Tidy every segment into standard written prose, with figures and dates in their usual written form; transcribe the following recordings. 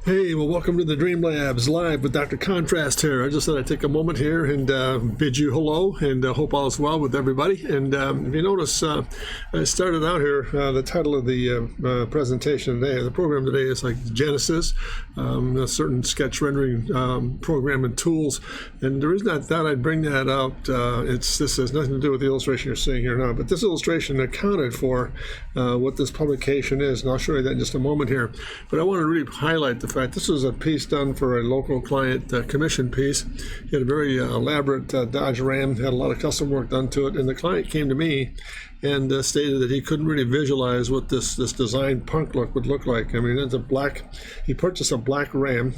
Hey, well, welcome to the Dream Labs live with Dr. Contrast here. I just thought I'd take a moment here and bid you hello and hope all is well with everybody. And if you notice, I started out here, the title of the presentation today, the program today is like Genesis, a certain sketch rendering program and tools. And the reason I thought I'd bring that out, this has nothing to do with the illustration you're seeing here now, but this illustration accounted for what this publication is, and I'll show you that in just a moment here. But I want to really highlight the fact this was a piece done for a local client, commission piece. He had a very elaborate Dodge Ram, had a lot of custom work done to it, and the client came to me and stated that he couldn't really visualize what this design punk look would look like. I mean, it's a black, he purchased a black Ram,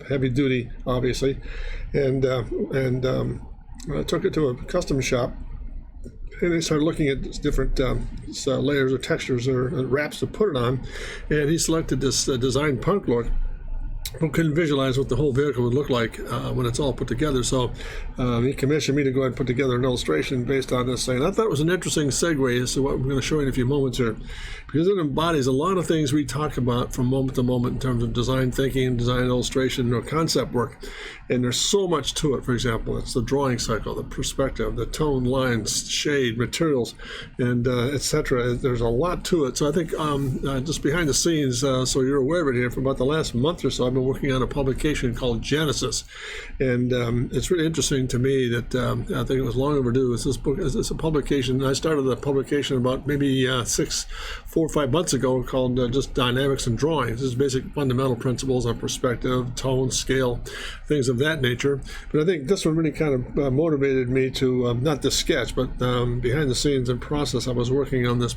heavy duty, obviously, and took it to a custom shop. And they started looking at different layers or textures or wraps to put it on. And he selected this design punk look. Who couldn't visualize what the whole vehicle would look like when it's all put together. So he commissioned me to go ahead and put together an illustration based on this thing. And I thought it was an interesting segue as to what I'm going to show you in a few moments here, because it embodies a lot of things we talk about from moment to moment in terms of design thinking, design illustration, or concept work. And there's so much to it. For example, it's the drawing cycle, the perspective, the tone, lines, shade, materials, and etc. There's a lot to it. So I think just behind the scenes, so you're aware of it here, for about the last month or so, I've been working on a publication called Genesis, and it's really interesting to me that I think it was long overdue. This book is a publication. I started the publication about maybe 4 or 5 months ago called just Dynamics and Drawing. This is basic fundamental principles on perspective, tone, scale, things of that nature. But I think this one really kind of motivated me to not this sketch, but behind the scenes and process. I was working on this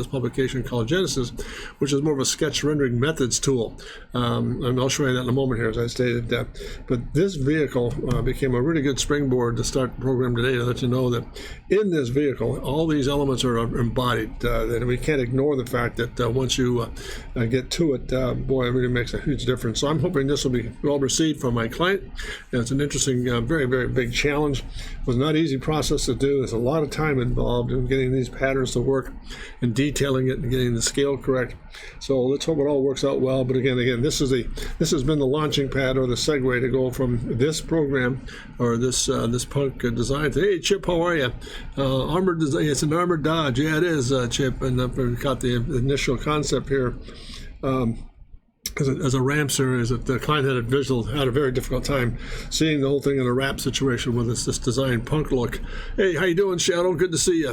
publication called Genesis, which is more of a sketch rendering methods tool, and I'll show you that in a moment here, as I stated. But this vehicle became a really good springboard to start the program today, to let you know that in this vehicle, all these elements are embodied, and we can't ignore the fact that once you get to it, boy, it really makes a huge difference. So I'm hoping this will be well received from my client. It's an interesting, very, very big challenge. It was not an easy process to do. There's a lot of time involved in getting these patterns to work and detailing it and getting the scale correct. So let's hope it all works out well. But again, this has been the launching pad or the segue to go from this program or this punk design to, hey, Chip, how are you? Armored design. It's an armored Dodge. Yeah, it is, Chip. And I've got the initial concept here. As a Ramster, as the client had a very difficult time seeing the whole thing in a wrap situation with this design punk look. Hey, how you doing, Shadow? Good to see you.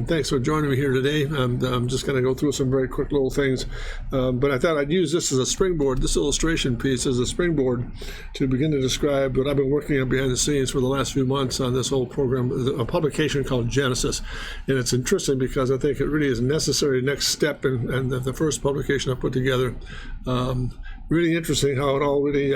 Thanks for joining me here today. I'm just going to go through some very quick little things, but I thought I'd use this as a springboard, this illustration piece as a springboard to begin to describe what I've been working on behind the scenes for the last few months on this whole program, a publication called Genesis. And it's interesting because I think it really is a necessary next step and the first publication I put together. Really interesting how it all really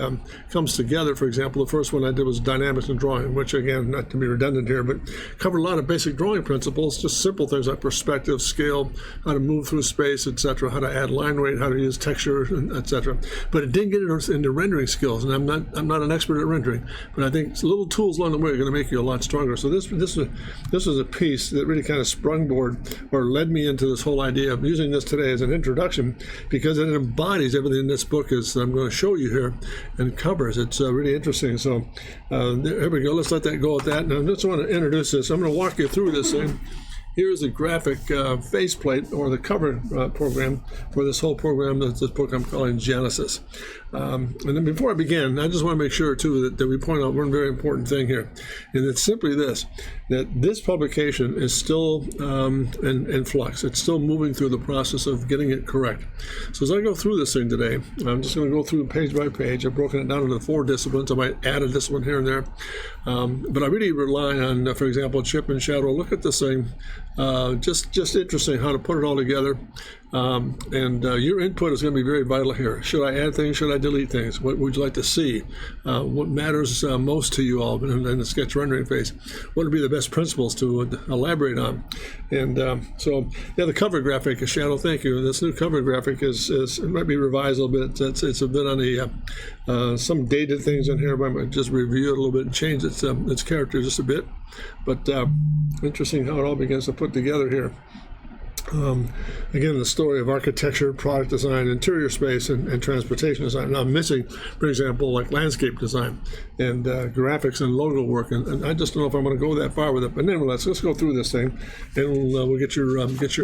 comes together. For example, the first one I did was Dynamics and Drawing, which, again, not to be redundant here, but covered a lot of basic drawing principles, just simple things like perspective, scale, how to move through space, etc., how to add line weight, how to use texture, etc. But it didn't get into rendering skills, and I'm not an expert at rendering, but I think little tools along the way are going to make you a lot stronger. So this was a piece that really kind of sprungboard or led me into this whole idea of using this today as an introduction, because it embodies everything in this book is that I'm going to show you here and covers. It's really interesting. So there we go. Let's let that go at that. Now I just want to introduce this. I'm going to walk you through this thing. Here's the graphic faceplate or the cover program for this whole program. That's this book I'm calling Genesis. And then before I begin, I just want to make sure too that we point out one very important thing here, and it's simply this: that this publication is still in flux. It's still moving through the process of getting it correct. So as I go through this thing today, I'm just going to go through page by page. I've broken it down into 4 disciplines. I might add a discipline here and there, but I really rely on, for example, Chip and Shadow. Look at this thing. Just interesting how to put it all together. And your input is going to be very vital here. Should I add things? Should I delete things? What would you like to see? What matters most to you all in the sketch rendering phase? What would be the best principles to elaborate on? And so, yeah, the cover graphic, Shadow, thank you. This new cover graphic is it might be revised a little bit. It's a bit on the some dated things in here, but I might just review it a little bit and change its character just a bit. But interesting how it all begins to put together here. Again, the story of architecture, product design, interior space, and transportation design. Now, I'm missing, for example, like landscape design and graphics and logo work, and I just don't know if I'm going to go that far with it. But nevertheless, let's go through this thing, and we'll get your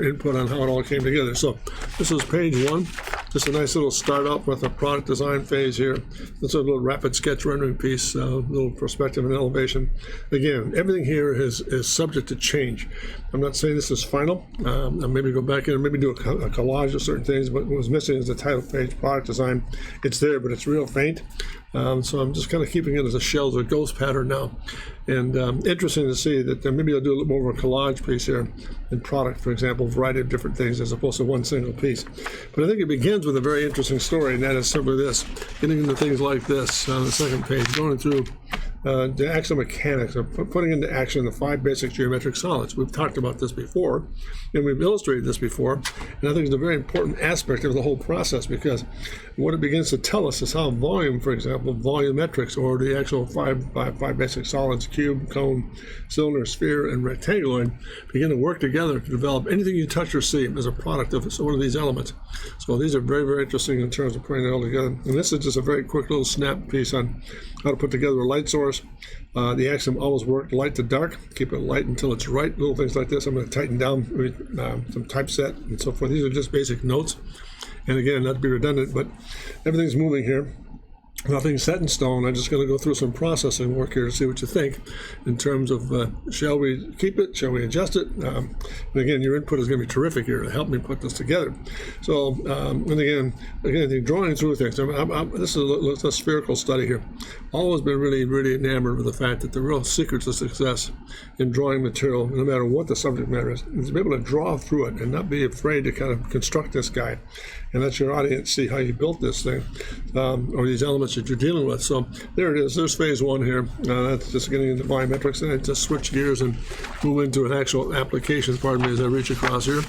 input on how it all came together. So, this is page 1. Just a nice little start up with a product design phase here. This is a little rapid sketch rendering piece, a little perspective and elevation. Again, everything here is subject to change. I'm not saying this is final. I'll maybe go back in and maybe do a collage of certain things, but what was missing is the title page, product design. It's there, but it's real faint. So I'm just kind of keeping it as a shells or ghost pattern now. And interesting to see that maybe I'll do a little more of a collage piece here in product, for example, a variety of different things as opposed to one single piece. But I think it begins with a very interesting story, and that is simply this, getting into things like this on the second page, going through the actual mechanics of putting into action the 5 basic geometric solids. We've talked about this before, and we've illustrated this before, and I think it's a very important aspect of the whole process, because what it begins to tell us is how volume, for example, volumetrics, or the actual five basic solids, cube, cone, cylinder, sphere, and rectanguloid, begin to work together to develop anything you touch or see as a product of one of these elements. So these are very, very interesting in terms of putting it all together. And this is just a very quick little snap piece on how to put together a light source. The axiom always work light to dark, keep it light until it's right. Little things like this. I'm going to tighten down some typeset and so forth. These are just basic notes. And again, not to be redundant, but everything's moving here. Nothing's set in stone. I'm just going to go through some processing work here to see what you think in terms of shall we keep it, shall we adjust it? And again, your input is going to be terrific here to help me put this together. So, and again, drawing through things. This is a spherical study here. Always been really, really enamored with the fact that the real secret to success in drawing material, no matter what the subject matter is to be able to draw through it and not be afraid to kind of construct this guy and let your audience see how you built this thing or these elements that you're dealing with. So there it is. There's phase 1 here. That's just getting into volumetrics, and I just switch gears and move into an actual application, pardon me, as I reach across here.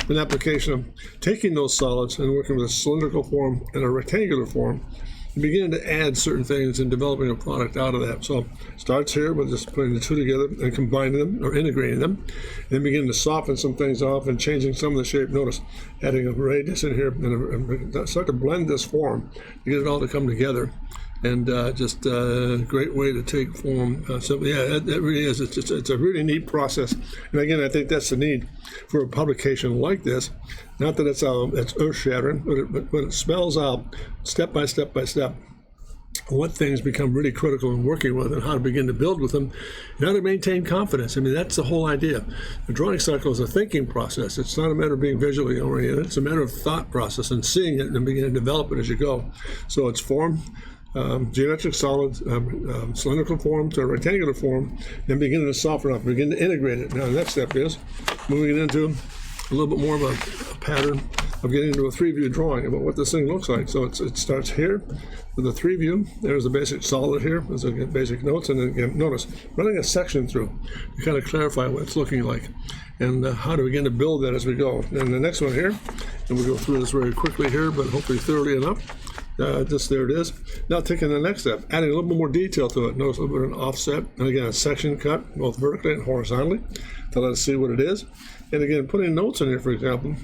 An application of taking those solids and working with a cylindrical form and a rectangular form, and beginning to add certain things and developing a product out of that. So starts here with just putting the two together and combining them or integrating them, and then beginning to soften some things off and changing some of the shape. Notice adding a radius in here and start to blend this form to get it all to come together. And just a great way to take form. So yeah, it really is. It's a really neat process. And again, I think that's the need for a publication like this. Not that it's earth-shattering, but it spells out step by step by step what things become really critical in working with and how to begin to build with them and how to maintain confidence. I mean, that's the whole idea. The drawing cycle is a thinking process. It's not a matter of being visually oriented. It's a matter of thought process and seeing it and beginning to develop it as you go. So it's form, geometric solids, cylindrical form to a rectangular form, then beginning to soften up, begin to integrate it. Now the next step is moving it into a little bit more of a pattern of getting into a 3-view drawing about what this thing looks like. So it starts here with a 3-view. There's a basic solid here. There's a basic notes, and then again, notice running a section through to kind of clarify what it's looking like and how to begin to build that as we go. And the next one here, and we'll go through this very quickly here, but hopefully thoroughly enough. Just there it is. Now taking the next step, adding a little bit more detail to it. Notice a little bit of an offset, and again a section cut, both vertically and horizontally, to let us see what it is. And again, putting notes in here, for example,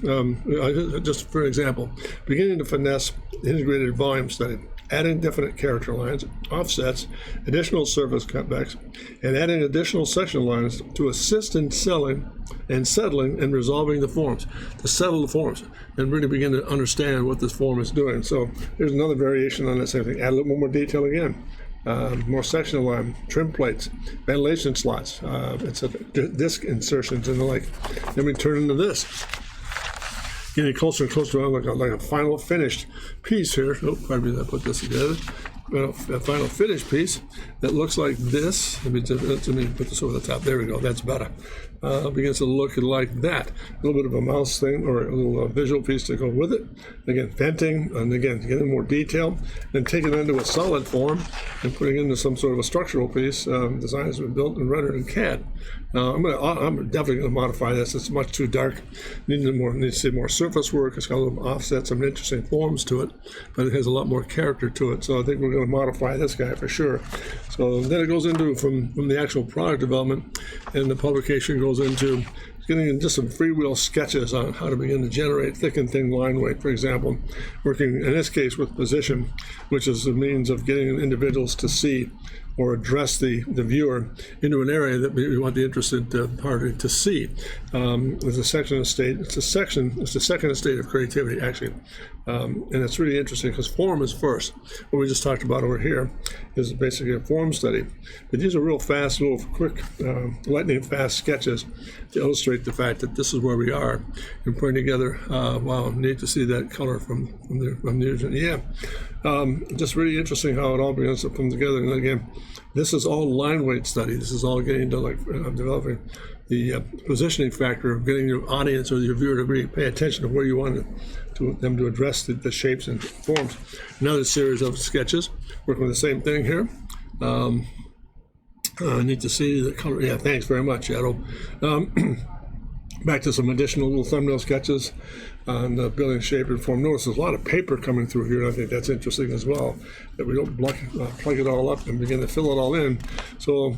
just for example, beginning to finesse integrated volume study, adding definite character lines, offsets, additional surface cutbacks, and adding additional section lines to assist in settling and resolving the forms, to settle the forms, and really begin to understand what this form is doing. So here's another variation on that same thing. Add a little more detail again. More section line, trim plates, ventilation slots, disc insertions and the like. Then we turn into this. Getting closer and closer to like a final finished piece here. Oh, pardon me, I put this together. A final finished piece that looks like this. Let me put this over the top. There we go. That's better. Begins to look like that. A little bit of a mouse thing or a little visual piece to go with it. Again, venting, and again, getting more detail, then taking it into a solid form and putting it into some sort of a structural piece. Design has been built and rendered in CAD. I'm definitely going to modify this. It's much too dark. Need to see more surface work. It's got a little offset, some interesting forms to it, but it has a lot more character to it. So I think we're going to modify this guy for sure. So then it goes into from the actual product development, and the publication goes into getting into some freewheel sketches on how to begin to generate thick and thin line weight, for example, working in this case with position, which is the means of getting individuals to see or address the viewer into an area that we want the interested party to see. There's a section of state. It's the second state of creativity, actually, and it's really interesting because form is first. What we just talked about over here is basically a form study. But these are real fast, little quick, lightning fast sketches to illustrate the fact that this is where we are and putting together. Wow, neat to see that color from the yeah. Just really interesting how it all begins to come together. And again, this is all line weight study. This is all getting into developing the positioning factor of getting your audience or your viewer to really pay attention to where you want them to address the shapes and forms. Another series of sketches working with the same thing here. Neat to see the color. Yeah, thanks very much, Shadow. Back to some additional little thumbnail sketches on building shape and form. Notice there's a lot of paper coming through here, and I think that's interesting as well, that we don't plug it all up and begin to fill it all in. So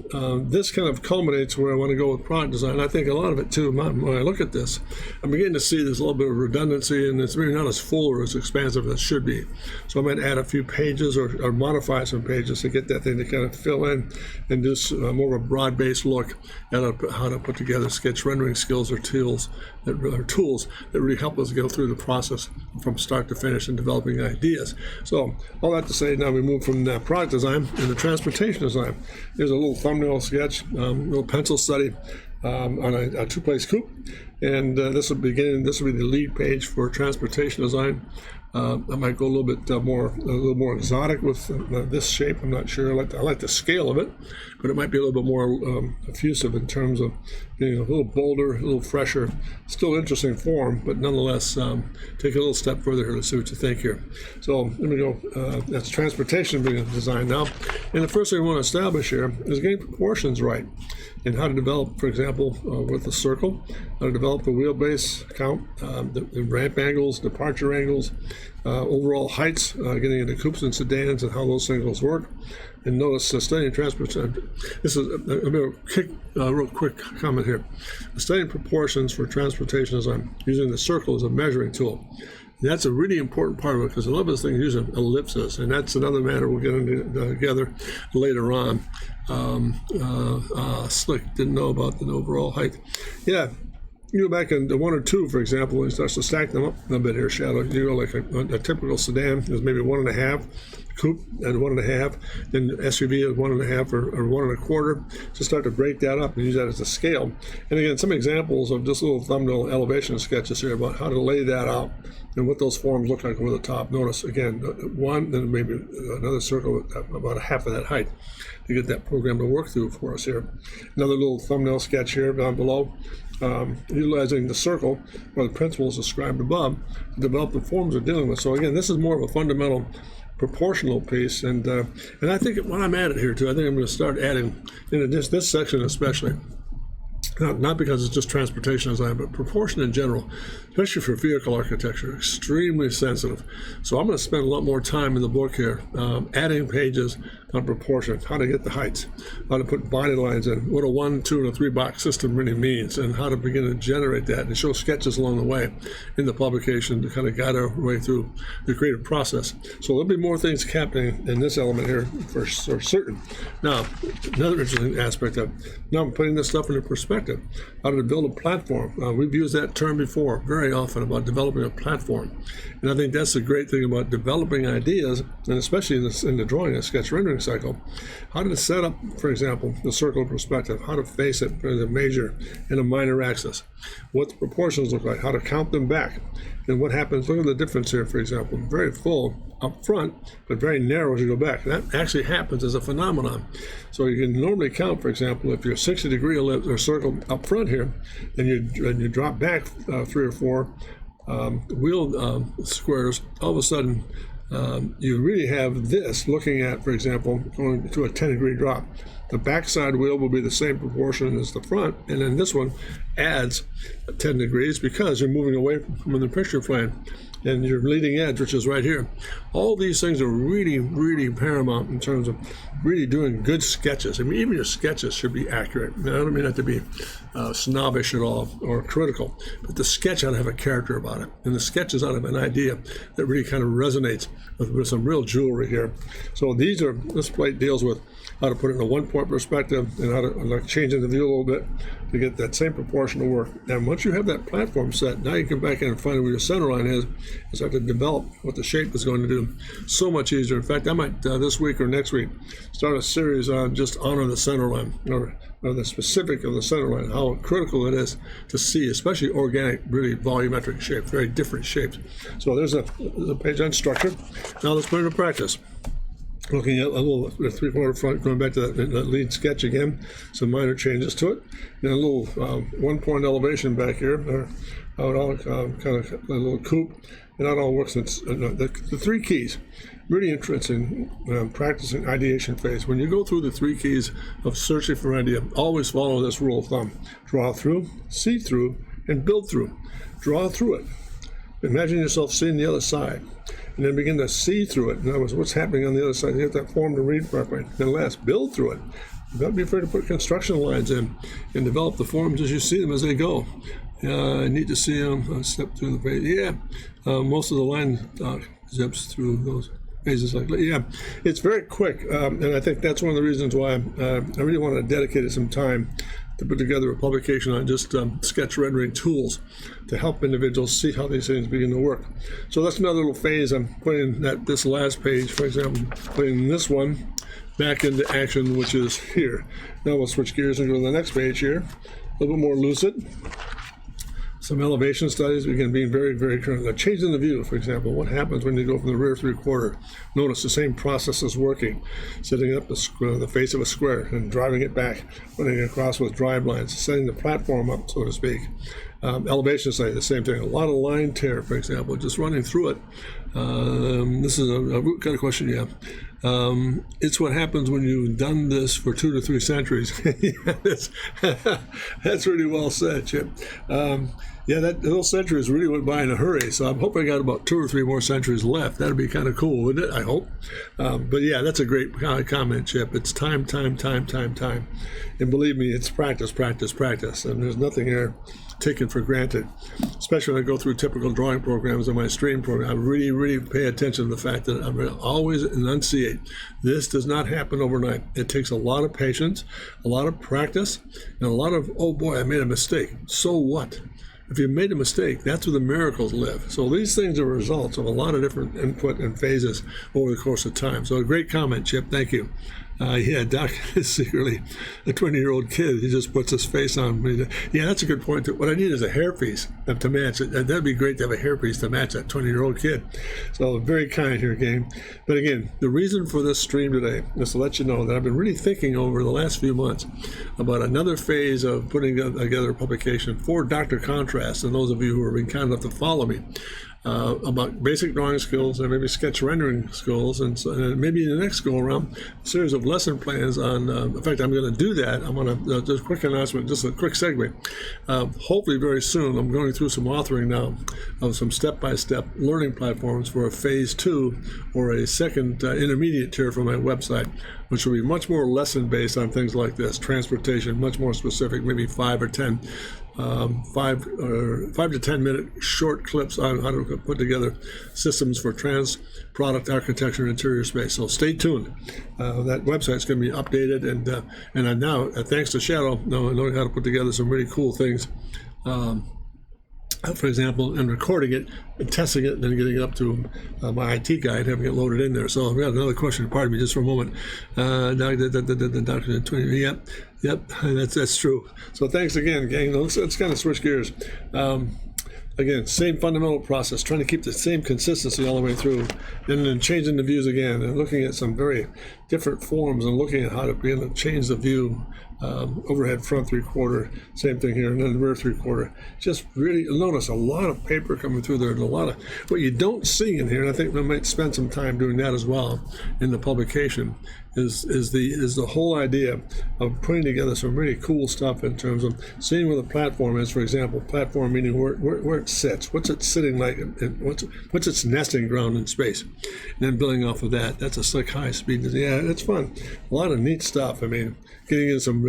this kind of culminates where I want to go with product design. I think a lot of it too, when I look at this, I'm beginning to see there's a little bit of redundancy, and it's really not as full or as expansive as it should be. So I might add a few pages or modify some pages to get that thing to kind of fill in and do more of a broad-based look at how to put together sketch rendering skills or tools that really help us go through the process from start to finish in developing ideas. So all that to say, now we move from product design into transportation design. Here's a little thumbnail sketch, little pencil study on a two-place coupe, and this will be the lead page for transportation design. I might go a little bit more exotic with this shape. I'm not sure. I like the scale of it, but it might be a little bit more effusive in terms of being a little bolder, a little fresher. Still interesting form, but nonetheless, take a little step further here. Let's see what you think here. So let me go. That's transportation design now. And the first thing we want to establish here is getting proportions right, and how to develop, for example, with the circle, how to develop the wheelbase count, the ramp angles, departure angles, overall heights, getting into coupes and sedans and how those things work. And notice studying transportation. This is a real quick comment here. Studying proportions for transportation design using the circle as a measuring tool. That's a really important part of it, because a lot of those things use ellipses, and that's another matter we'll get into together later on. Slick didn't know about the overall height. Yeah. You go back into 1 or 2, for example, and starts to stack them up a bit here, Shadow. You go like a typical sedan is maybe 1.5, coupe and 1.5, then SUV is 1.5 or 1 1/4. So start to break that up and use that as a scale. And again, some examples of just little thumbnail elevation sketches here about how to lay that out and what those forms look like over the top. Notice again, one, then maybe another circle about half of that height to get that program to work through for us here. Another little thumbnail sketch here down below. Utilizing the circle or the principles described above to develop the forms we're dealing with. So again, this is more of a fundamental proportional piece, and I think when I'm at it here too, I think I'm going to start adding in this section especially. Not because it's just transportation design, but proportion in general, especially for vehicle architecture, extremely sensitive. So I'm going to spend a lot more time in the book here adding pages on proportion, how to get the heights, how to put body lines in, what a 1, 2, and a 3 box system really means, and how to begin to generate that and show sketches along the way in the publication to kind of guide our way through the creative process. So there'll be more things happening in this element here for certain. Now, another interesting aspect of now I'm putting this stuff into perspective. How to build a platform. We've used that term before very often about developing a platform. And I think that's the great thing about developing ideas, and especially in the drawing and sketch rendering cycle. How to set up, for example, the circle of perspective, how to face it for the major and a minor axis, what the proportions look like, how to count them back, and what happens. Look at the difference here, for example. Very full up front, but very narrow as you go back. That actually happens as a phenomenon. So you can normally count, for example, if you're 60-degree ellipse or circle up front here, then you drop back 3 or 4 wheel squares, all of a sudden you really have this looking at, for example, going to a 10-degree drop. The backside wheel will be the same proportion as the front, and then this one adds 10 degrees because you're moving away from the picture plane and your leading edge, which is right here. All these things are really, really paramount in terms of really doing good sketches. I mean, even your sketches should be accurate. I don't mean that to be snobbish at all or critical, but the sketch ought to have a character about it, and the sketches ought to have an idea that really kind of resonates with some real jewelry here. So this plate deals with how to put it in a one-point perspective and how to changing the view a little bit to get that same proportion to work. And once you have that platform set, now you can back in and find where your center line is and start to develop what the shape is going to do. So much easier. In fact, I might this week or next week start a series on just honor the center line or the specific of the center line, how critical it is to see, especially organic, really volumetric shapes, very different shapes. So there's a page on structure. Now let's put it into practice. Looking at a little three-quarter front, going back to that lead sketch again, some minor changes to it, and a little one-point elevation back here, or how it all kind of a little coupe, and that all works in the three keys. Really interesting practicing ideation phase. When you go through the three keys of searching for an idea, always follow this rule of thumb. Draw through, see through, and build through. Draw through it. Imagine yourself seeing the other side, and then begin to see through it. In other words, what's happening on the other side. You get that form to read properly. Then last, build through it. Don't be afraid to put construction lines in and develop the forms as you see them as they go. I need to see them step through the page. Yeah, most of the line zips through those phases like that. Yeah, it's very quick, and I think that's one of the reasons why I really want to dedicate some time to put together a publication on just sketch rendering tools to help individuals see how these things begin to work. So that's another little phase. I'm putting this last page, for example, putting this one back into action, which is here. Now we'll switch gears and go to the next page here, a little bit more lucid. Some elevation studies, again, being very, very current. Changing the view, for example. What happens when you go from the rear three-quarter? Notice the same process is working. Setting up the face of a square and driving it back, putting it across with drive lines, setting the platform up, so to speak. Elevation study, the same thing. A lot of line tear, for example, just running through it. This is a root kind of question, yeah. It's what happens when you've done this for 2 to 3 centuries. That's really well said, Chip. Yeah, that whole century really went by in a hurry, so I'm hoping I got about 2 or 3 more centuries left. That'd be kind of cool, wouldn't it? I hope. But yeah, that's a great comment, Chip. It's time. And believe me, it's practice. And there's nothing here taken for granted, especially when I go through typical drawing programs in my stream program. I really, really pay attention to the fact that I'm going to always enunciate. This does not happen overnight. It takes a lot of patience, a lot of practice, and a lot of, oh boy, I made a mistake. So what? If you made a mistake, that's where the miracles live. So these things are results of a lot of different input and phases over the course of time. So a great comment, Chip. Thank you. Yeah, Doc is secretly a 20-year-old kid. He just puts his face on. Yeah, that's a good point, too. What I need is a hairpiece to match it. That'd be great to have a hairpiece to match that 20-year-old kid. So very kind here, gang. But again, the reason for this stream today is to let you know that I've been really thinking over the last few months about another phase of putting together a publication for Dr. Contrast, and those of you who are being kind enough to follow me. About basic drawing skills and maybe sketch rendering skills, and maybe in the next go around, a series of lesson plans on, in fact, I'm going to do that. I'm going to, just a quick announcement, just a quick segue. Hopefully very soon, I'm going through some authoring now of some step-by-step learning platforms for a phase 2 or a second intermediate tier for my website, which will be much more lesson-based on things like this, transportation, much more specific, maybe 5 to 10 minute short clips on how to put together systems for product architecture and interior space. So stay tuned. That website's going to be updated, and I'm now, thanks to Shadow, knowing how to put together some really cool things. For example, and recording it, and testing it, and then getting it up to my IT guy and having it loaded in there. So I've got another question. Pardon me just for a moment. Dr. Yep, that's true. So thanks again, gang. Let's kind of switch gears. again, same fundamental process, trying to keep the same consistency all the way through, and then changing the views again, and looking at some very different forms, and looking at how to begin to change the view. Overhead front 3/4, same thing here, and then the rear 3/4. Just really notice a lot of paper coming through there, and a lot of what you don't see in here, and I think we might spend some time doing that as well in the publication, is the whole idea of putting together some really cool stuff in terms of seeing where the platform is. For example, platform meaning where it sits, what's it sitting like, and what's its nesting ground in space, and then building off of that. That's a slick high speed. Yeah, it's fun. A lot of neat stuff. I mean, getting in some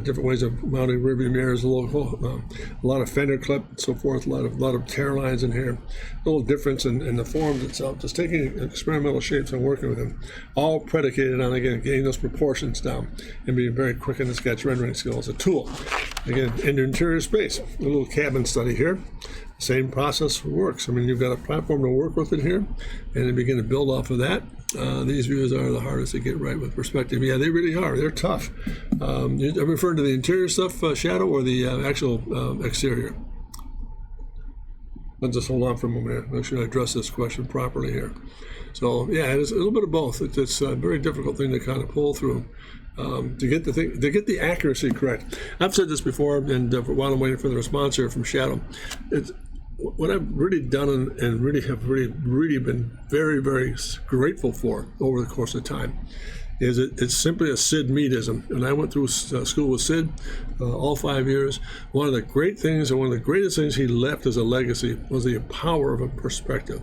different ways of mounting rearview mirrors, a lot of fender clip and so forth, a lot of tear lines in here, a little difference in the forms itself, just taking experimental shapes and working with them, all predicated on, again, getting those proportions down and being very quick in the sketch rendering skills. A tool, again, in the interior space, a little cabin study here. Same process works. I mean, you've got a platform to work with in here, and then begin to build off of that. These views are the hardest to get right with perspective. Yeah, they really are. They're tough. I'm referring to the interior stuff, Shadow, or the actual exterior? Let's just hold on for a moment here. Make sure I address this question properly here. So, yeah, it's a little bit of both. It's a very difficult thing to kind of pull through. To get the accuracy correct. I've said this before, and while I'm waiting for the response here from Shadow, what I've really done and really have really been very, very grateful for over the course of time is it's simply a Sid Meadism. And I went through school with Sid all 5 years. One of the great things, and one of the greatest things he left as a legacy, was the power of a perspective.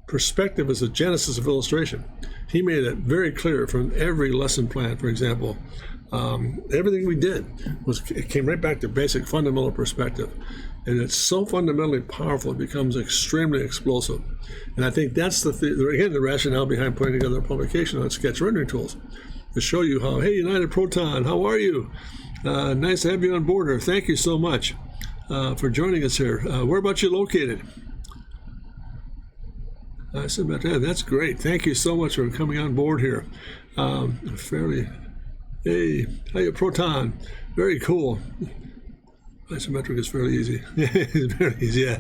Perspective is the genesis of illustration. He made it very clear from every lesson plan, for example. Everything we did it came right back to basic fundamental perspective. And it's so fundamentally powerful, it becomes extremely explosive. And I think that's the rationale behind putting together a publication on sketch rendering tools, to show you how, hey, United Proton, how are you? Nice to have you on board here. Thank you so much for joining us here. Whereabouts you located? I said, that's great. Thank you so much for coming on board here. Hey, how you, Proton? Very cool. Isometric is fairly easy. It's very easy, yeah.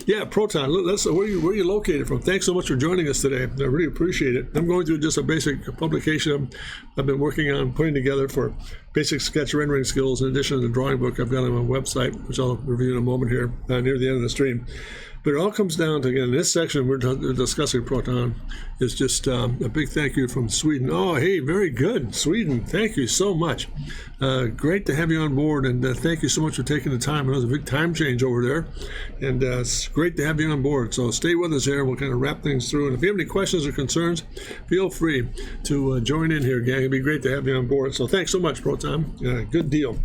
Yeah, Proton, where are you located from? Thanks so much for joining us today. I really appreciate it. I'm going through just a basic publication I've been working on putting together for basic sketch rendering skills, in addition to the drawing book I've got on my website, which I'll review in a moment here near the end of the stream. But it all comes down to, again, this section we're discussing Proton is just a big thank you from Sweden. Oh, hey, very good. Sweden, thank you so much. Great to have you on board, and thank you so much for taking the time. It was a big time change over there, and it's great to have you on board. So stay with us here. We'll kind of wrap things through. And if you have any questions or concerns, feel free to join in here, gang. It'd be great to have you on board. So thanks so much, Proton. Good deal.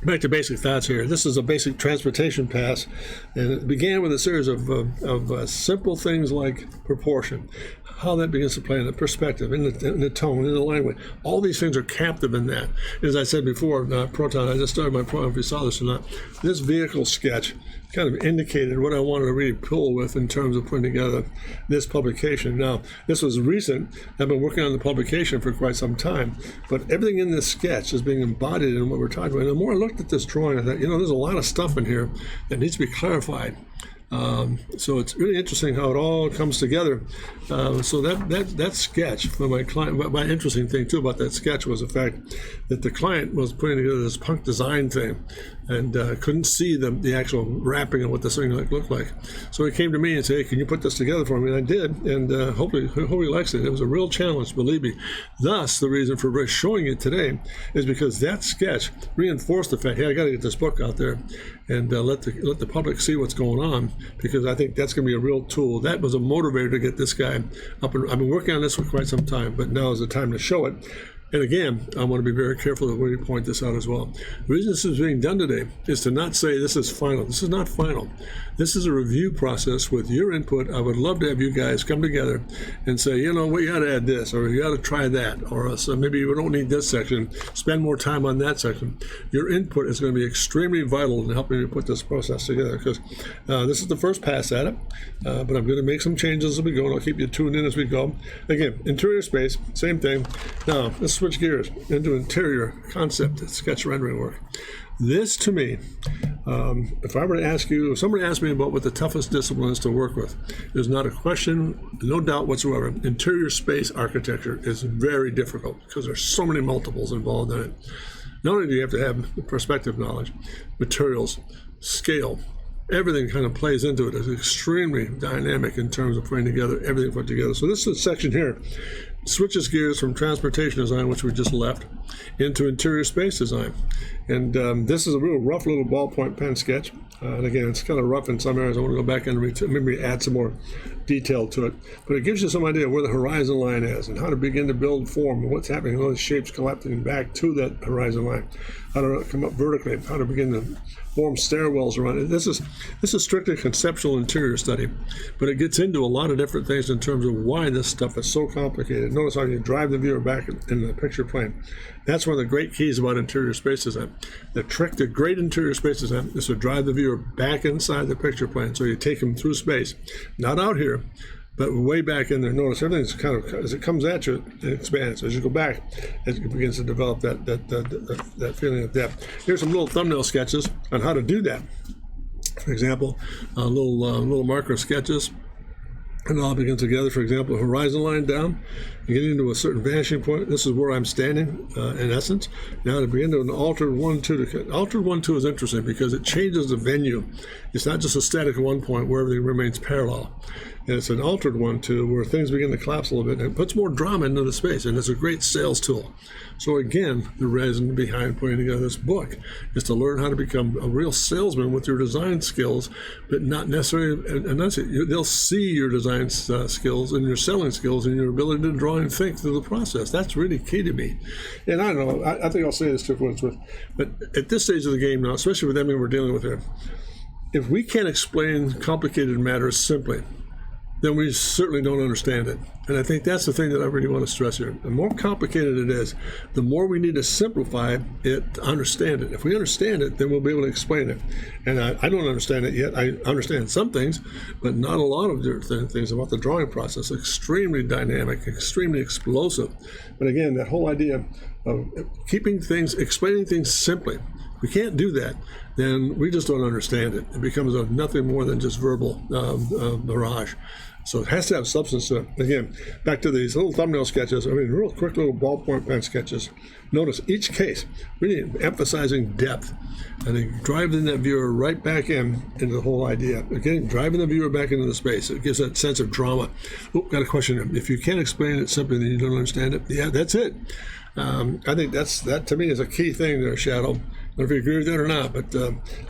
Back to basic thoughts here. This is a basic transportation pass, and it began with a series of simple things like proportion, how that begins to play in the perspective, in the tone, in the language. All these things are captive in that. As I said before, Proton, I just started my program, if you saw this or not. This vehicle sketch kind of indicated what I wanted to really pull with in terms of putting together this publication. Now, this was recent. I've been working on the publication for quite some time, but everything in this sketch is being embodied in what we're talking about. And the more I looked at this drawing, I thought, there's a lot of stuff in here that needs to be clarified. So it's really interesting how it all comes together. So that sketch for my client, my interesting thing too about that sketch was the fact that the client was putting together this punk design thing and couldn't see the actual wrapping of what this thing looked like. So he came to me and said, hey, can you put this together for me? And I did, and hopefully he likes it. It was a real challenge, believe me. Thus, the reason for showing it today is because that sketch reinforced the fact, hey, I got to get this book out there and let the public see what's going on, because I think that's going to be a real tool. That was a motivator to get this guy up. And I've been working on this for quite some time, but now is the time to show it. And again, I want to be very careful that we point this out as well. The reason this is being done today is to not say this is final. This is not final. This is a review process with your input. I would love to have you guys come together and say, we got to add this, or you got to try that, or so maybe we don't need this section. Spend more time on that section. Your input is going to be extremely vital in helping me put this process together, because this is the first pass at it, but I'm going to make some changes as we go, and I'll keep you tuned in as we go. Again, interior space, same thing. Now, this switch gears into interior concept sketch rendering work. This, to me, if I were to ask you, if somebody asked me about what the toughest discipline is to work with, there's not a question, no doubt whatsoever. Interior space architecture is very difficult because there's so many multiples involved in it. Not only do you have to have perspective knowledge, materials, scale, everything kind of plays into it. It's extremely dynamic in terms of putting together everything put together. So this is a section here switches gears from transportation design, which we just left, into interior space design. And this is a real rough little ballpoint pen sketch. And again, it's kind of rough in some areas. I want to go back and maybe add some more detail to it. But it gives you some idea where the horizon line is and how to begin to build form and what's happening, all the shapes collapsing back to that horizon line, how to come up vertically, how to begin to form stairwells around it. This is strictly conceptual interior study, but it gets into a lot of different things in terms of why this stuff is so complicated. Notice how you drive the viewer back in the picture plane. That's one of the great keys about interior space design. The trick to great interior space design is to drive the viewer back inside the picture plane, so you take them through space, not out here, but way back in there. Notice everything's kind of, as it comes at you, it expands. As you go back, it begins to develop that feeling of depth. Here's some little thumbnail sketches on how to do that. For example, little marker sketches. And it all begins together. For example, horizon line down, you get into a certain vanishing point. This is where I'm standing, in essence. Now to begin to an altered 1-2. Altered 1-2 is interesting because it changes the venue. It's not just a static 1 point where everything remains parallel. And it's an altered 1-2 where things begin to collapse a little bit and it puts more drama into the space. And it's a great sales tool. So again, the reason behind putting together this book is to learn how to become a real salesman with your design skills, but not necessarily, and that's it. They'll see your design skills and your selling skills and your ability to draw and think through the process. That's really key to me. And I don't know, I think I'll say this to what it's worth, but at this stage of the game now, especially with everything we're dealing with here, if we can't explain complicated matters simply, then we certainly don't understand it. And I think that's the thing that I really want to stress here. The more complicated it is, the more we need to simplify it to understand it. If we understand it, then we'll be able to explain it. And I don't understand it yet. I understand some things, but not a lot of different things about the drawing process. Extremely dynamic, extremely explosive. But again, that whole idea of explaining things simply. If we can't do that, then we just don't understand it. It becomes nothing more than just verbal mirage. So it has to have substance to it. Again, back to these little thumbnail sketches. I mean, real quick little ballpoint pen sketches. Notice each case really emphasizing depth and then driving that viewer right back into the whole idea. Again, driving the viewer back into the space. It gives that sense of drama. Oh, got a question. If you can't explain it simply, then you don't understand it. Yeah, that's it. I think that to me is a key thing there, Shadow. I don't know if you agree with that or not, but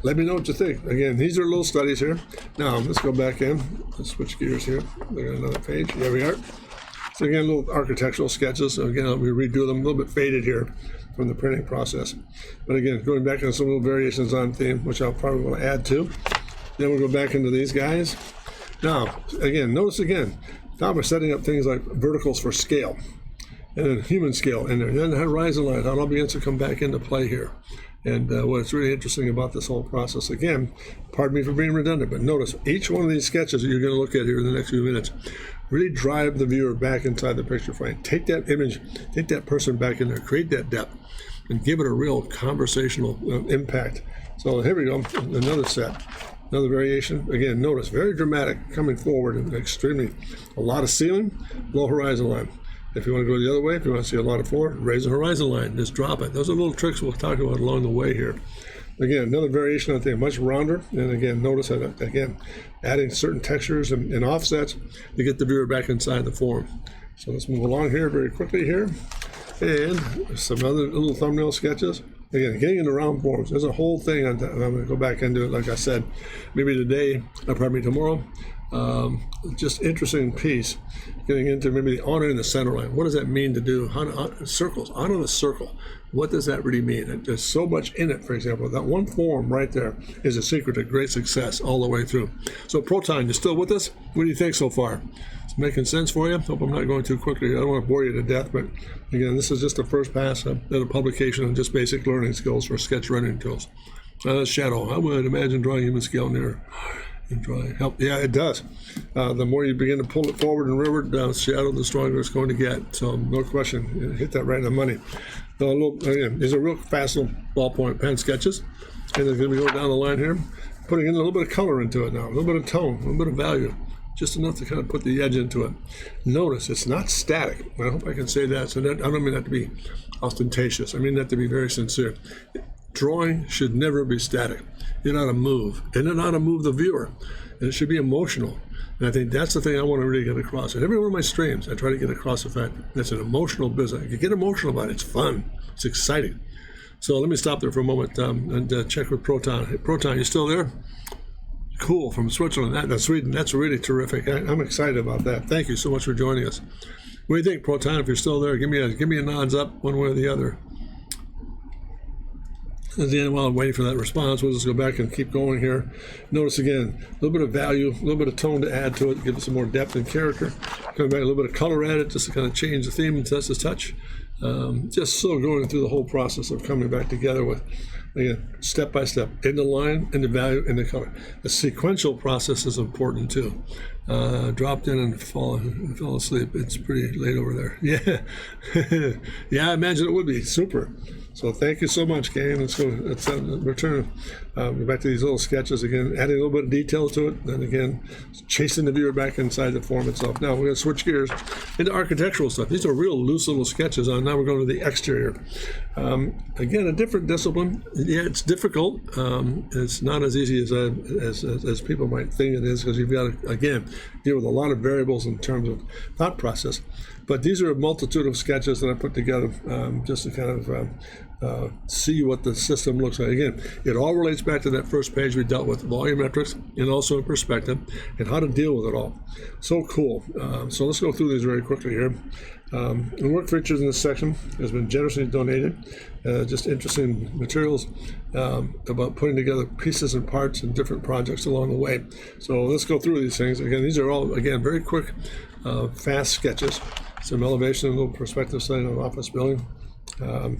let me know what you think. Again, these are little studies here. Now, let's go back in. Let's switch gears here. Look at another page. Here we are. So again, little architectural sketches. So again, we redo them a little bit faded here from the printing process. But again, going back into some little variations on theme, which I'll probably want to add to. Then we'll go back into these guys. Now, again, notice again, now we're setting up things like verticals for scale. And then human scale in there. And then the horizon line, how it all begins to come back into play here. And what's really interesting about this whole process, again, pardon me for being redundant, but notice each one of these sketches that you're going to look at here in the next few minutes really drive the viewer back inside the picture frame. Take that image, take that person back in there, create that depth, and give it a real conversational impact. So here we go, another set. Another variation. Again, notice, very dramatic, coming forward, and a lot of ceiling, low horizon line. If you want to go the other way, if you want to see a lot of floor, raise the horizon line, just drop it. Those are little tricks we'll talk about along the way here. Again, another variation on thing, much rounder. And again, notice that, again, adding certain textures and offsets to get the viewer back inside the form. So let's move along here very quickly here. And some other little thumbnail sketches. Again, getting into round forms. There's a whole thing, I'm going to go back into it, like I said, maybe today, probably tomorrow. Just interesting piece, getting into maybe the honoring the center line. What does that mean to do? Circles, honor the circle. What does that really mean? There's so much in it. For example, that one form right there is a secret to great success all the way through. So Proton, you still with us? What do you think so far? It's making sense for you? Hope I'm not going too quickly. I don't want to bore you to death, but again, this is just the first pass at a publication of just basic learning skills for sketch rendering tools. Shadow, I would imagine drawing human scale near Drawing help. Yeah, it does. The more you begin to pull it forward and rearward down shadow, the stronger it's going to get. So no question, you hit that right in the money. Again, these are real fast little ballpoint pen sketches, and they're going to go down the line here, putting in a little bit of color into it now, a little bit of tone, a little bit of value, just enough to kind of put the edge into it. Notice it's not static. I hope I can say that. So that, I don't mean that to be ostentatious. I mean that to be very sincere. Drawing should never be static. It ought to move, and it ought to move the viewer, and it should be emotional. And I think that's the thing I want to really get across. In every one of my streams, I try to get across the fact that it's an emotional business. You get emotional about it. It's fun. It's exciting. So let me stop there for a moment and check with Proton. Hey, Proton, you still there? Cool, from Switzerland. That's Sweden. That's really terrific. I'm excited about that. Thank you so much for joining us. What do you think, Proton? If you're still there, give me a nods up one way or the other. At the end, while I'm waiting for that response, we'll just go back and keep going here. Notice again, a little bit of value, a little bit of tone to add to it, give it some more depth and character. Coming back, a little bit of color added, just to kind of change the theme and touch. Just so going through the whole process of coming back together with, again, step by step, in the line, in the value, in the color. The sequential process is important too. Dropped in and fell asleep. It's pretty late over there. Yeah, yeah, I imagine it would be super. So thank you so much, gang. Let's return back to these little sketches again, adding a little bit of detail to it, and again, chasing the viewer back inside the form itself. Now we're going to switch gears into architectural stuff. These are real loose little sketches. Now we're going to the exterior. Again, a different discipline. Yeah, it's difficult. It's not as easy as people might think it is, because you've got to, again, deal with a lot of variables in terms of thought process. But these are a multitude of sketches that I put together just to kind of see what the system looks like. Again, it all relates back to that first page we dealt with, volumetrics and also in perspective, and how to deal with it all. So cool. So let's go through these very quickly here. The work features in this section has been generously donated. Just interesting materials about putting together pieces and parts and different projects along the way. So let's go through these things. Again, these are all, again, very quick, fast sketches. Some elevation, a little perspective study on an office building. The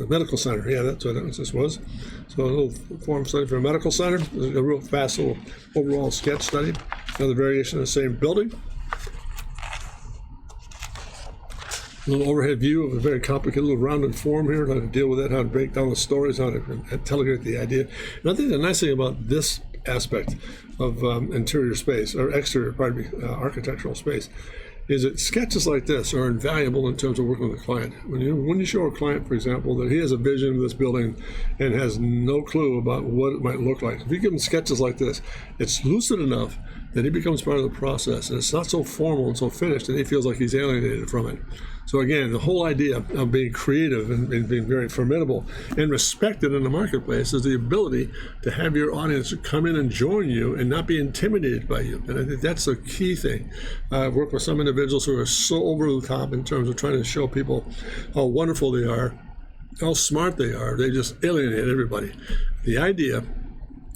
medical center. Yeah, that's what this was. So a little form study for a medical center. A real fast little overall sketch study. Another variation of the same building. A little overhead view of a very complicated little rounded form here, how to deal with it, how to break down the stories, how to telegraph the idea. And I think the nice thing about this aspect of interior space, or exterior, architectural space, is that sketches like this are invaluable in terms of working with a client. When you show a client, for example, that he has a vision of this building and has no clue about what it might look like, if you give him sketches like this, it's lucid enough that he becomes part of the process, and it's not so formal and so finished that he feels like he's alienated from it. So again, the whole idea of being creative and being very formidable and respected in the marketplace is the ability to have your audience come in and join you and not be intimidated by you. And I think that's a key thing. I've worked with some individuals who are so over the top in terms of trying to show people how wonderful they are, how smart they are. They just alienate everybody. The idea,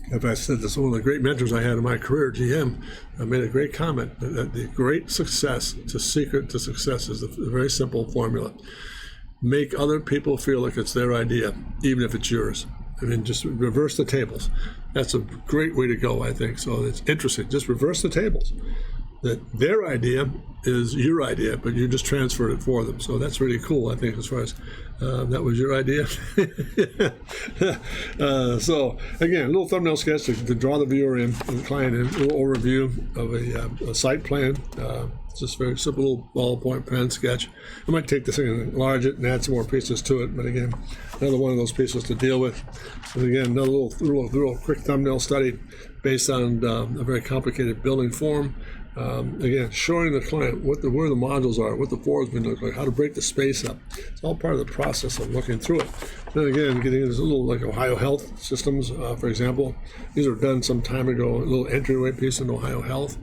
if I said this, one of the great mentors I had in my career, GM, made a great comment that the great secret to success is a very simple formula. Make other people feel like it's their idea, even if it's yours. I mean, just reverse the tables. That's a great way to go, I think. So it's interesting. Just reverse the tables. That their idea is your idea, but you just transferred it for them. So that's really cool, I think, as far as that was your idea. So again, a little thumbnail sketch to draw the viewer in, the client in, a little overview of a site plan. Just very simple little ballpoint pen sketch. I might take this thing and enlarge it and add some more pieces to it, but again, another one of those pieces to deal with. And again, another little quick thumbnail study based on a very complicated building form. Again, showing the client where the modules are, what the floors been look like, how to break the space up. It's all part of the process of looking through it. Then again, getting into a little like Ohio Health Systems, for example. These were done some time ago, a little entryway piece in Ohio Health.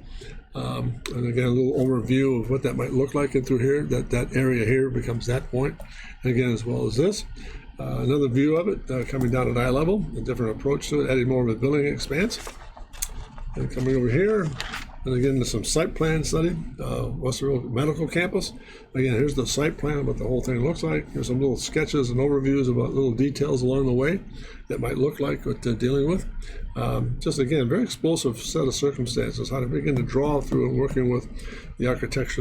And again, a little overview of what that might look like in through here. That area here becomes that point. And again, as well as this. Another view of it coming down at eye level, a different approach to it, adding more of a building expanse. And coming over here, And again, there's some site plan study, Westerville Medical Campus. Again, here's the site plan, what the whole thing looks like. Here's some little sketches and overviews about little details along the way that might look like what they're dealing with. Just again, very explosive set of circumstances, how to begin to draw through and working with the architect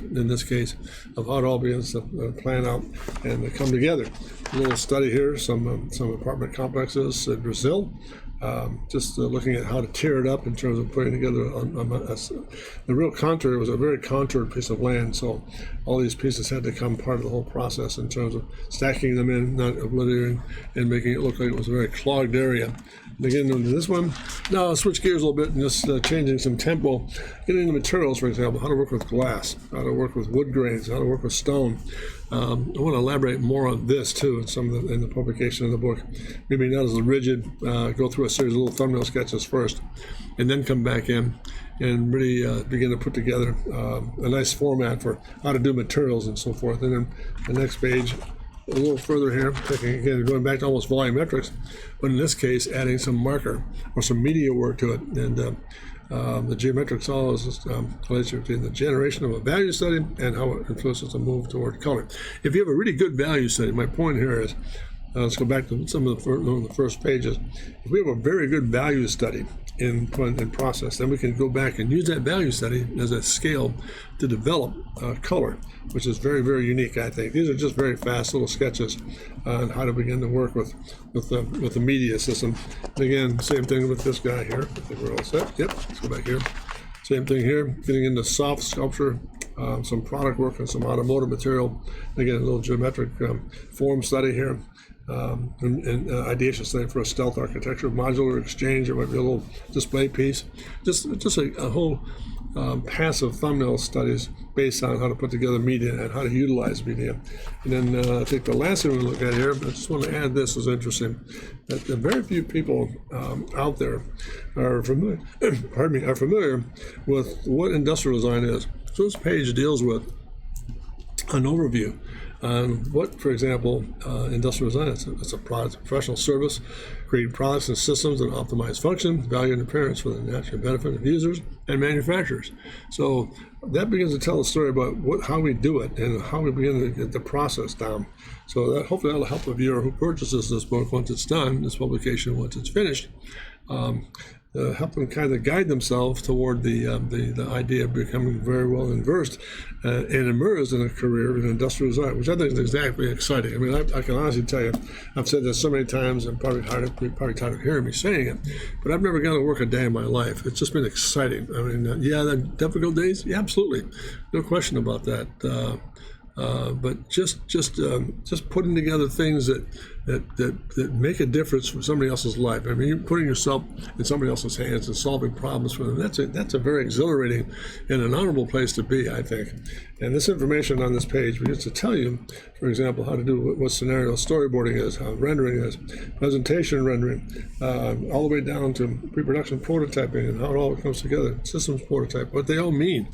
in this case, of how it all begins to plan out and to come together. A little study here, some apartment complexes in Brazil. Just looking at how to tear it up in terms of putting together the real contour. It was a very contoured piece of land, so all these pieces had to come part of the whole process in terms of stacking them in, not obliterating, and making it look like it was a very clogged area. And again, into this one, now I'll switch gears a little bit and just changing some tempo, getting into materials, for example, how to work with glass, how to work with wood grains, how to work with stone. I want to elaborate more on this too in the publication of the book. Maybe not as rigid, go through a series of little thumbnail sketches first, and then come back in and really begin to put together a nice format for how to do materials and so forth. And then the next page, a little further here, again, going back to almost volumetrics, but in this case, adding some marker or some media work to it. And the geometric solid is related between the generation of a value study and how it influences the move toward color. If you have a really good value study, my point here is, let's go back to some of the first pages. If we have a very good value study in process, then we can go back and use that value study as a scale to develop color, which is very, very unique, I think. These are just very fast little sketches on how to begin to work with the media system. And again, same thing with this guy here. I think we're all set. Yep, let's go back here. Same thing here, getting into soft sculpture, some product work and some automotive material. Again, a little geometric form study here. And ideation study for a stealth architecture, modular exchange. It might be a little display piece. Just a whole passive thumbnail studies based on how to put together media and how to utilize media. And then I think the last thing we look at here, I just want to add this is interesting, that very few people out there are familiar, are familiar with what industrial design is. So this page deals with an overview on what, for example, industrial design is. It's a product, professional service, create products and systems that optimize function, value, and appearance for the natural benefit of users and manufacturers. So that begins to tell a story about how we do it and how we begin to get the process down. So that hopefully that'll help a viewer who purchases this book once it's done, this publication once it's finished, help them kind of guide themselves toward the idea of becoming very well versed and immersed in a career in industrial design, which I think is exactly exciting. I mean, I can honestly tell you, I've said this so many times, and probably tired of hearing me saying it, but I've never gone to work a day in my life. It's just been exciting. I mean, yeah, the difficult days, yeah, absolutely, no question about that. But just putting together things that make a difference for somebody else's life. I mean, you're putting yourself in somebody else's hands and solving problems for them. That's a very exhilarating and an honorable place to be, I think. And this information on this page begins to tell you, for example, how to do what scenario storyboarding is, how rendering is, presentation rendering, all the way down to pre-production prototyping and how it all comes together, systems prototype, what they all mean.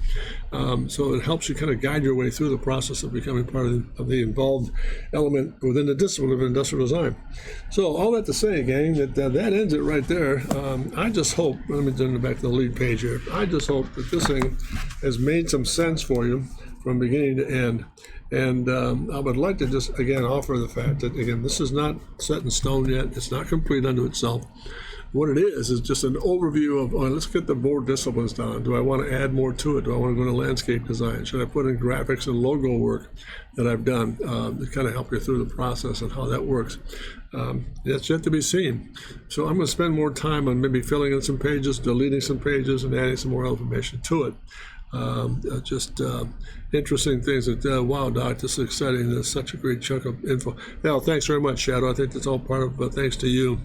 So it helps you kind of guide your way through the process of becoming part of the involved element within the discipline of industrial design. So all that to say, gang, that ends it right there. I just hope, let me turn it back to the lead page here. I just hope that this thing has made some sense for you from beginning to end. And I would like to just, again, offer the fact that, again, this is not set in stone yet. It's not complete unto itself. What it is just an overview of, let's get the board disciplines down. Do I want to add more to it? Do I want to go to landscape design? Should I put in graphics and logo work that I've done to kind of help you through the process and how that works? That's yet to be seen. So I'm going to spend more time on maybe filling in some pages, deleting some pages, and adding some more information to it. Interesting things that, wow, Doc, this is exciting. There's such a great chunk of info. Now, thanks very much, Shadow. I think that's all part of thanks to you.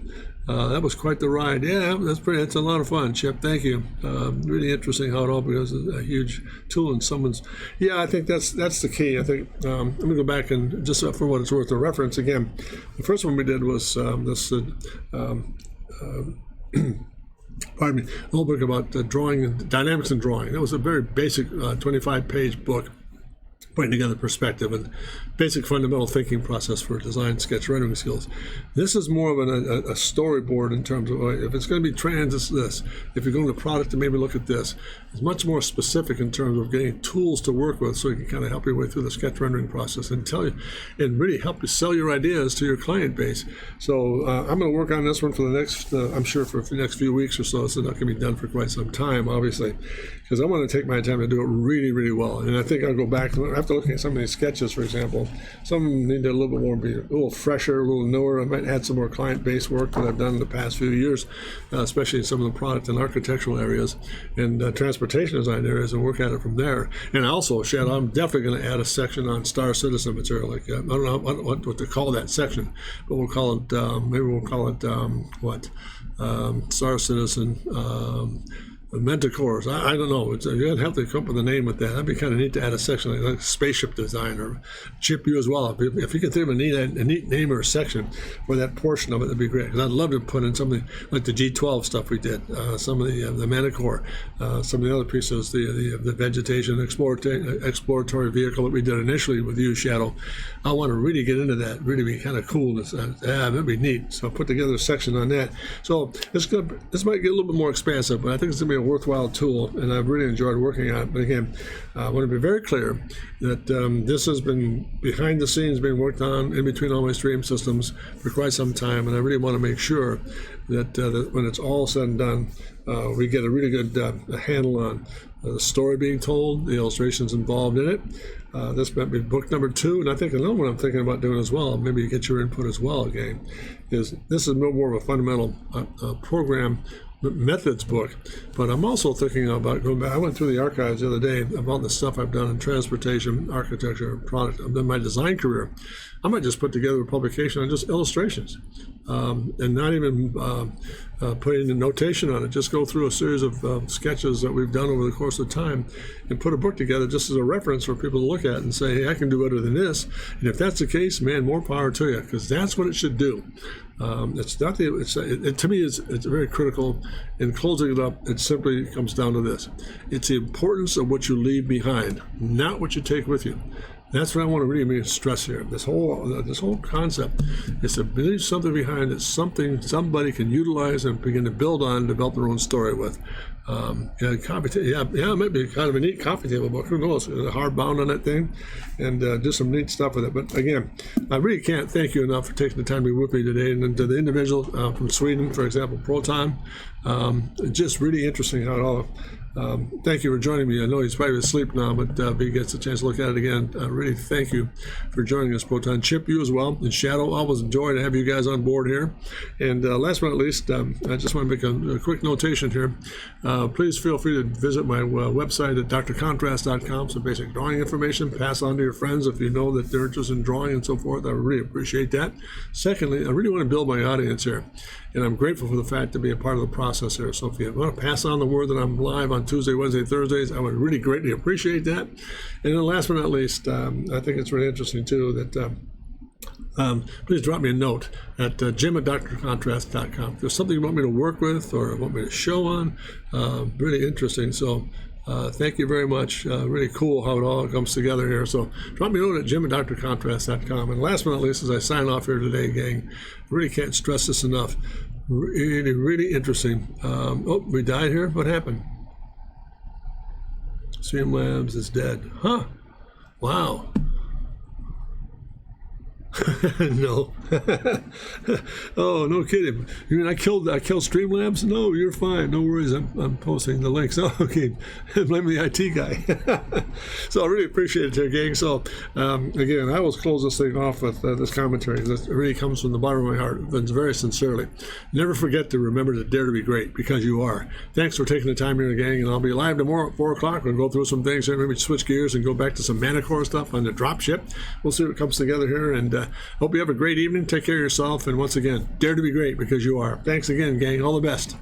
That was quite the ride. Yeah, that's a lot of fun, Chip. Thank you. Really interesting how it all becomes a huge tool in someone's. Yeah, I think that's the key. I think I'm going to go back and just for what it's worth, the reference again. The first one we did was this. Pardon me, a whole book about drawing and dynamics in drawing. That was a very basic 25-page book. putting together perspective and basic fundamental thinking process for design sketch rendering skills. This is more of a storyboard in terms of if it's going to be trans, it's this. If you're going to product, then maybe look at this. It's much more specific in terms of getting tools to work with so you can kind of help your way through the sketch rendering process and tell you and really help you sell your ideas to your client base. So I'm going to work on this one for the next, I'm sure for the next few weeks or so. It's not going to be done for quite some time, obviously, because I want to take my time to do it really, really well. And I think I'll go back to after looking at some of these sketches, for example. Some of them need to a little bit more, be a little fresher, a little newer. I might add some more client-based work that I've done in the past few years, especially in some of the product and architectural areas and transportation design areas, and work at it from there. And also, Shadow, I'm definitely going to add a section on Star Citizen material. Like I don't know what to call that section, but we'll call it maybe we'll call it Star Citizen. Mentacores. I don't know. You'd have to come up with a name with that. That'd be kind of neat to add a section like spaceship design or chip you as well. If you could think of a neat name or a section for that portion of it, that'd be great. Because I'd love to put in something like the G12 stuff we did, some of the Manticore, some of the other pieces, the vegetation exploratory vehicle that we did initially with you, Shadow. I want to really get into that. Really be kind of cool. That'd be neat. So I'll put together a section on that. So this might get a little bit more expansive, but I think it's going to be a worthwhile tool, and I've really enjoyed working on it. But again, I want to be very clear that this has been behind the scenes being worked on in between all my stream systems for quite some time, and I really want to make sure that when it's all said and done, we get a really good handle on the story being told, the illustrations involved in it. This might be book number 2, and I think another one I'm thinking about doing as well, maybe get your input as well again, is this is more of a fundamental program methods book, but I'm also thinking about going back. I went through the archives the other day about the stuff I've done in transportation, architecture, product. I've done my design career. I might just put together a publication on just illustrations and not even putting a notation on it. Just go through a series of sketches that we've done over the course of time and put a book together just as a reference for people to look at and say, hey, I can do better than this. And if that's the case, man, more power to you, because that's what it should do. It's not to me, it's very critical. In closing it up, it simply comes down to this. It's the importance of what you leave behind, not what you take with you. That's what I want to really stress here. This whole concept is to leave something behind that's something somebody can utilize and begin to build on and develop their own story with. It might be kind of a neat coffee table book. Who knows? Hardbound on that thing, and do some neat stuff with it. But again, I really can't thank you enough for taking the time to be with me today. And to the individual from Sweden, for example, Proton, just really interesting how it all. Thank you for joining me. I know he's probably asleep now, but if he gets a chance to look at it again, really thank you for joining us, Proton. Chip, you as well. And Shadow, always enjoy to have you guys on board here. And last but not least, I just want to make a quick notation here. Please feel free to visit my website at drcontrast.com. Some basic drawing information. Pass on to your friends if you know that they're interested in drawing and so forth. I really appreciate that. Secondly, I really want to build my audience here. And I'm grateful for the fact to be a part of the process here. So if you want to pass on the word that I'm live on Tuesday, Wednesday, Thursdays, I would really greatly appreciate that. And then last but not least, I think it's really interesting too that please drop me a note at jim@drcontrast.com. If there's something you want me to work with or want me to show on, really interesting. So thank you very much. Really cool how it all comes together here. So drop me a note at jim@drcontrast.com. And last but not least, as I sign off here today, gang, I really can't stress this enough. Really, really interesting. Oh, we died here? What happened? Streamlabs is dead. Huh? Wow. No. Oh, no kidding. You mean I killed Streamlabs? No, you're fine. No worries. I'm posting the links. Oh, okay. Blame the IT guy. So I really appreciate it, gang. So again, I will close this thing off with this commentary. This really comes from the bottom of my heart, very sincerely. Never forget to remember to dare to be great, because you are. Thanks for taking the time here, gang. And I'll be live tomorrow at 4 o'clock. We'll go through some things here, maybe switch gears and go back to some Manticore stuff on the dropship. We'll see what comes together here. And hope you have a great evening. Take care of yourself. And once again, dare to be great, because you are. Thanks again, gang. All the best.